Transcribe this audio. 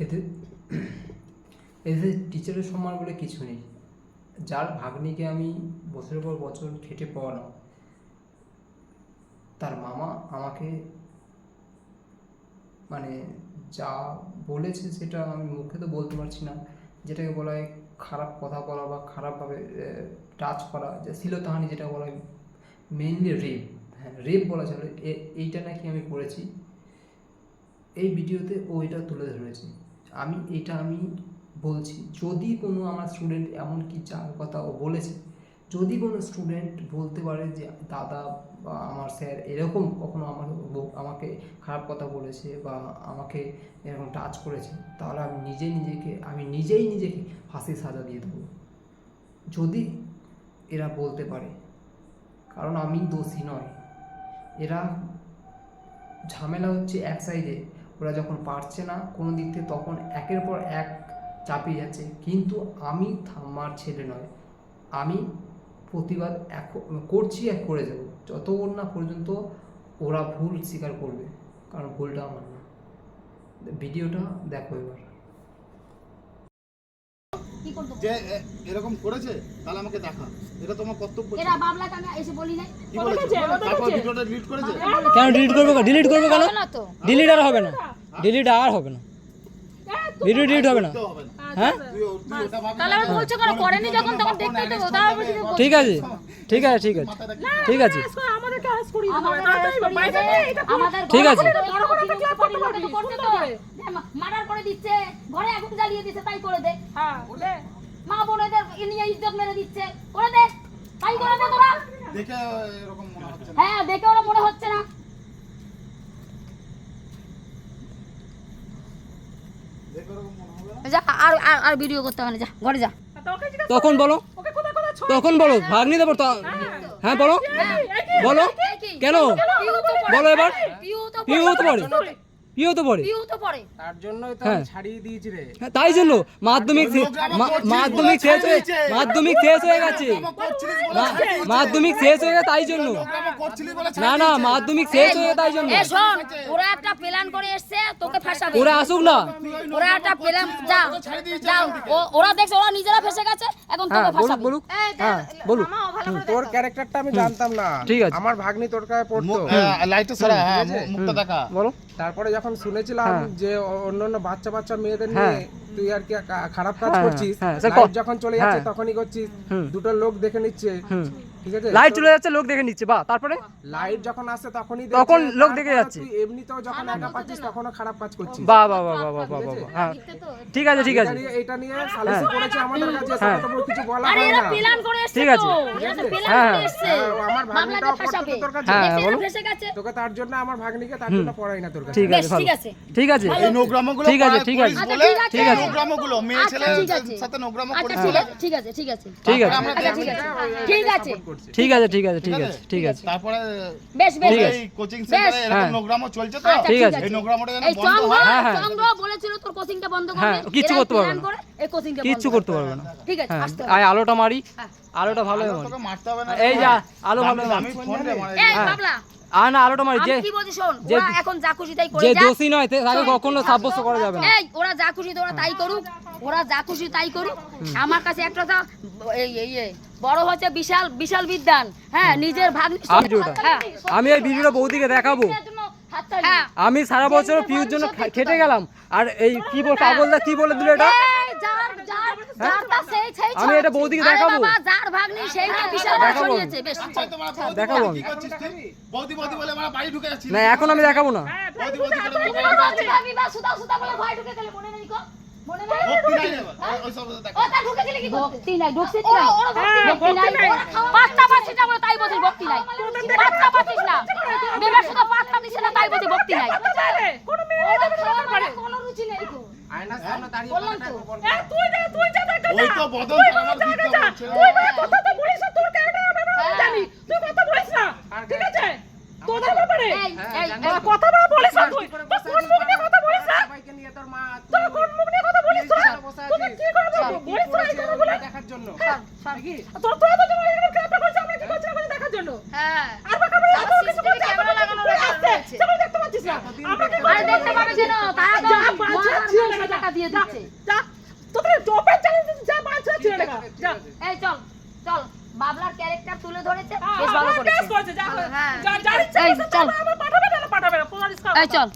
এদের এদের টিচারের সম্মান বলে কিছু নেই। যার ভাগ্নিকে আমি বছরের পর বছর খেটে পড়ানো, তার মামা আমাকে মানে যা বলেছে সেটা আমি মুখে তো বলতে পারছি না, যেটাকে বলা হয় খারাপ কথা বলা বা খারাপভাবে টাচ করা, যে শ্লীলতাহানি যেটা বলা হয়, মেইনলি রেপ, হ্যাঁ রেপ বলা চলে। এইটা নাকি আমি করেছি, এই ভিডিওতে ও এটা তুলে ধরেছে। আমি বলছি, যদি কোনো আমার স্টুডেন্ট এমনকি যার কথা ও বলেছে, যদি কোনো স্টুডেন্ট বলতে পারে যে দাদা বা আমার স্যার এরকম কখনো আমাকে খারাপ কথা বলেছে বা আমাকে এরকম টাচ করেছে, তাহলে আমি নিজেই নিজেকে ফাঁসির সাজা দিয়ে দেবো, যদি এরা বলতে পারে। কারণ আমি দোষী নয়। এরা ঝামেলা হচ্ছে এক সাইডে, ওরা যখন পারছে না কোনো দিক থেকে তখন একের পর এক চাপিয়ে যাচ্ছে। কিন্তু আমি থামার ছেলে নয়, আমি প্রতিবাদ করছি, করে যাব যতক্ষণ না পর্যন্ত ওরা ভুল স্বীকার করবে, কারণ ভুলটা আমার না। ভিডিওটা দেখো এবার। যে এরকম করেছে তাহলে আমাকে দেখা, এটা তোমার কর্তব্য। এরা বাবলা কানা এসে বলি নাই, কি বলেছে? তারপর ভিডিওটা ডিলিট করেছে। কেন ডিলিট করবে? ডিলিট করবে কেন? ডিলিট আর হবে না, ডিলিট আর হবে না, ভিডিও ডিলিট হবে না। হ্যাঁ তাহলে আমি বলছো কেন করেনি যখন তখন দেখতে দেব। তারপর ঠিক আছে ঠিক আছে ঠিক আছে ঠিক আছে আমাদের ক্লাস করি আমাদের ঠিক আছে। মার্ডার করে দিচ্ছে, ঘরে আগুন জ্বালিয়ে দিচ্ছে, তাই করে দে। হ্যাঁ ওরে মা বোনেদের নিয়ে ইজ্জত মেরে দিচ্ছে, করে দে, তাই করে দে তোরা। দেখে এরকম মনে হচ্ছে না। হ্যাঁ দেখে ওরা মনে হচ্ছে না। দেখে এরকম মনে হবে না। যা আর ভিডিও করতে হবে না, যা ঘরে যা। তখন বলো, ওকে কোথা কোথা ছোট তখন বলো ভাগ্নি দেবো তো। হ্যাঁ বলো বলো কেন বলো এবার। পিউ তো পড়ে, পিউ তো পড়ে, পিউ তো পড়ে। তার জন্যই তো হ্যাঁ। আমি ছাড়িয়ে দিয়েছি রে। হ্যাঁ, তাই জন্য মাধ্যমিক শেষ হয়ে গেছে, মাধ্যমিক শেষ হয়ে গেছে, মাধ্যমিক শেষ হয়ে গেছে তাই জন্য। না না মাধ্যমিক শেষ হয়ে গেছে তাই জন্য। এ শোন, ওরা একটা প্ল্যান করে এসেছে তোকে ফাঁসাবে। ওরা আসুক না। ওরা একটা প্ল্যান, যাও যাও, ওরা দেখছে ওরা নিজেরা ফেসে গেছে, এখন হ্যাঁ তোকে ফাঁসাবে। বলুক, হ্যাঁ বলুক। তোর ক্যারেক্টারটা আমি জানতাম না। ঠিক আছে। আমার ভাগ্নি তোর কাছে পড়তো। লাইটটা সারা, হ্যাঁ মুখটা দেখা। বলো। তারপরে যখন শুনেছিলাম হ্যাঁ। যে অন্য বাচ্চা মেয়েদের হ্যাঁ। নিয়ে তুই আর কি খারাপ কাজ হ্যাঁ, করছিস, হ্যাঁ, সে লাইট যখন চলে যাচ্ছে হ্যাঁ। তখনই করছিস, হুম। দুটো লোক দেখে নিচ্ছে, হুম। ঠিক আছে? লাইট চলে যাচ্ছে, লোক দেখে নিচ্ছে, বা তারপরে লাইট যখন আসে তখনই তখন দেখছে, লোক দেখে তারপরে যাচ্ছে। তুই এমনিতেও যখন একা পাচ্ছিস তখনও খারাপ কাজ করছিস। বাহ বাহ বাহ বাহ বাহ বাহ বাহ। হ্যাঁ ঠিক আছে ঠিক আছে। এটা নিয়ে সালিসি করেছে আমাদের কাছে, হ্যাঁ। সেটা তো কিছু বলা আরে হয় এরা না। প্ল্যান করে এসেছে ঠিক আছে। তো, এরা তো প্ল্যান হ্যাঁ, করে এসেছে। আমার মামলাকে ভাগ্নিটাও পড়তো ফাঁসাবে। তোর কাছে। হ্যাঁ, দেখছে এরা বলো। ফেসে গেছে। তোকে তার জন্য আমার ভাগ্নিকে তার জন্য পড়াই না তোর কাছে। ঠিক বেশ, আছে ভালো, ঠিক আছে। ঠিক আছে এই নোগ্রামগুলো ঠিক আছে, ঠিক আছে। আচ্ছা, বলে ঠিক আছে। ঠিক আছে। নোগ্রামগুলো মেয়ে আচ্ছা, ছেলের ঠিক আছে। সাথে নোগ্রাম আচ্ছা করিস ঠিক বলে আছে, ঠিক আছে, ঠিক আছে, ঠিক আছে আমরা আচ্ছা, ঠিক আছে, ঠিক আছে, ঠিক আছে ঠিক আছে ঠিক আছে ঠিক আছে তারপরে বেশ বেশ ঠিক বেশ। আছে। এই কোচিং সেন্টারে এরকম হ্যাঁ। নোগ্রামও চলছে তো, আচ্ছা, ঠিক আছে। এই নোগ্রামটা যেন এই বন্ধ হয়। হ্যাঁ, হ্যাঁ। চন্দ্র বলেছিল তোর কোচিংটা বন্ধ করবে। হ্যাঁ, কিচ্ছু এরাই করতে পারবে প্ল্যান না। করে এই কোচিংটা বন্ধ কিচ্ছু করতে পারবে না। ঠিক আছে, হ্যাঁ আসতে হবে। আয় আলোটা মারি, হ্যাঁ। আলোটা ভালো আলো মারি। তোকে মারতে হবে না। এই যা আলো ভালো আমি মারি। ফোন রে মারি। এই হ্যাঁ। বাবলা, আর না আলোটা মারি, আমি যে কি বলছি শোন, যে- ওরা এখন যা খুশি তাই করে যে যাক। দোষী নয় তাকে কখনো সাব্যস্ত করা যাবে না। এই ওরা যা খুশি ওরা তাই করুক, ওরা যা খুশি তাই করুক। আমার কাছে একটা কথা, এই বড় হচ্ছে বিশাল বিশাল বিদ্যান, হ্যাঁ নিজের ভাগ্নি। হ্যাঁ আমি এই ভিডিওটা বৌদিকে দেখাবো। হ্যাঁ আমি সারা বছর পিউর জন্য খেটে গেলাম, আর এই কি বল পাগলদা কি বলে দিল এটা। এই যারটা সেই আমি এটা বৌদিকে আরে দেখাবো। বাবা, যার ভাগ্নি সেইটা বিশাল দেখাবো। ছড়িয়েছে। বেশ দেখাবো আমি। কি করছিস তুই? বৌদি বৌদি বলে আমার বাড়ি ঢুকে যাচ্ছিস। না এখন আমি দেখাবো না। বৌদি বৌদি বলে আমার তুমি বাড়ি বলছি ভাবি বা সুদা বলে ভয় ঢুকে গেলে মনে নেই গো, মনে নাই? ভক্তি নাই রে, ওই সব দেখ। ও তা ঢুকে গেলে কি করতে? ভক্তি নাই, ঢুকছিস না। ভক্তি নাই। পাঁচটা পাচ্ছিস না বলে তাই বলছিস ভক্তি নাই। পাঁচটা পাচ্ছিস না। বিবেক শুধু পাঁচটা দিছিস না তাই বলছিস ভক্তি নাই। কোনো মেয়ে দেবে না পারে। কোনো রুচি নেই তো। আয়নার সামনে দাঁড়িয়ে বললাম তো। তুই যা দেখা ওই তো বদল আমার দিতে বলছে। তুই না কথা তো বলিস না, তোর ক্যারেক্টার আমরা জানি, তুই কথা বলিস না, ঠিক আছে? তোদের ব্যাপারে কথা না বলিস না, তুই তোর কোন মুখ নিয়ে কথা বলিস না, সবাইকে নিয়ে তোর মা তোর কোন মুখ নিয়ে কথা বলিস না, বসে তোকে আছিস। কি করে বলবো, কি বলিস না এই করেছে কথাগুলো। ওইটা দেখার জন্য নাকি? তোর তো যেমন এরকম ক্যারেক্টার করছে, আমরা কি করছি আমাদের দেখার জন্য। হ্যাঁ আর বাকি আমরা আমার সিসিটিভি ক্যামেরা লাগানো রয়েছে। সেগুলো দেখতে পাচ্ছিস যা আমাকে আরে দেখতে পাবে কেন তারা তো যা বাচ্চা ছেলে মহান টাকা দিয়ে দিচ্ছে যা তোদের জবের জানি যা বাচ্চা ছেলে যা এই চল চল বাবলার ক্যারেক্টার তুলে ধরেছে বেশ বেশ ভালো ভালো করেছে করেছে যা হ্যাঁ যা যা ইচ্ছা এই করছে চল আমার পাঠাবে না পুলিশ এই চল